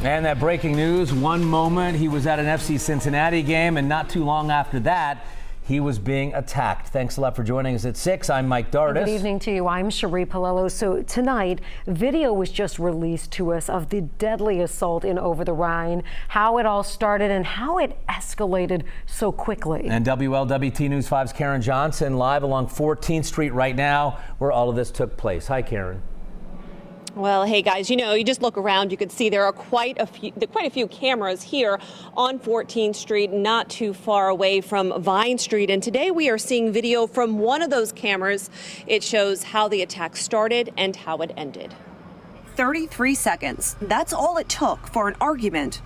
And that breaking news, one moment he was at an FC Cincinnati game, and not too long after that, he was being attacked. Thanks a lot for joining us at 6. I'm Mike Dardis. Good evening to you. I'm Cherie Palello. So tonight, video was just released to us of the deadly assault in Over the Rhine, how it all started and how it escalated so quickly. And WLWT News 5's Karen Johnson live along 14th Street right now, where all of this took place. Hi, Karen. Well, hey guys, you just look around, you can see there are quite a few cameras here on 14th Street, not too far away from Vine Street. And today we are seeing video from one of those cameras. It shows how the attack started and how it ended. 33 seconds. That's all it took for an argument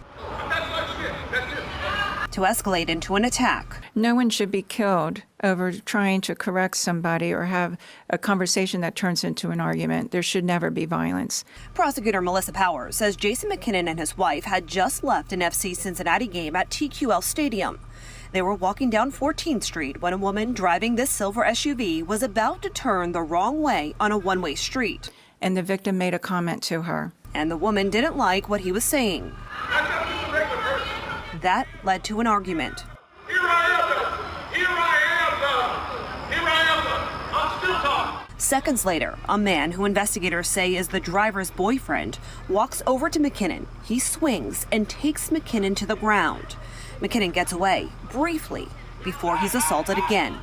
to escalate into an attack. No one should be killed over trying to correct somebody or have a conversation that turns into an argument. There should never be violence. Prosecutor Melissa Powers says Jason McKinnon and his wife had just left an FC Cincinnati game at TQL Stadium. They were walking down 14th Street when a woman driving this silver SUV was about to turn the wrong way on a one-way street. And the victim made a comment to her. And the woman didn't like what he was saying. That led to an argument. Seconds later, a man who investigators say is the driver's boyfriend walks over to McKinnon. He swings and takes McKinnon to the ground. McKinnon gets away briefly before he's assaulted again.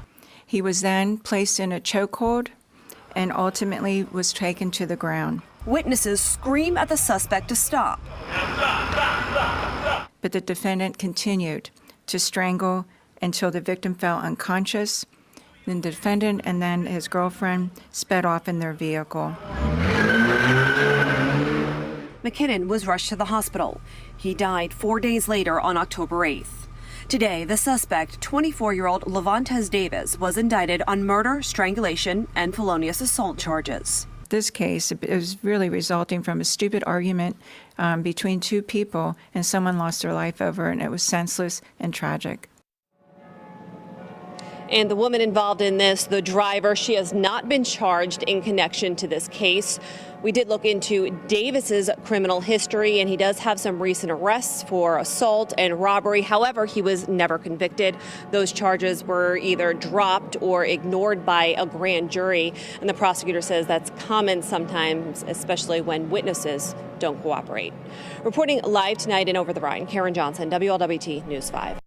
He was then placed in a chokehold and ultimately was taken to the ground. Witnesses scream at the suspect to stop. But the defendant continued to strangle until the victim fell unconscious. Then the defendant and then his girlfriend sped off in their vehicle. McKinnon was rushed to the hospital. He died 4 days later on October 8th. Today, the suspect, 24-year-old Levantes Davis, was indicted on murder, strangulation, and felonious assault charges. This case is really resulting from a stupid argument between two people, and someone lost their life over it, and it was senseless and tragic. And the woman involved in this, the driver, she has not been charged in connection to this case. We did look into Davis's criminal history, and he does have some recent arrests for assault and robbery. However, he was never convicted. Those charges were either dropped or ignored by a grand jury. And the prosecutor says that's common sometimes, especially when witnesses don't cooperate. Reporting live tonight in Over the Rhine, Karen Johnson, WLWT News 5.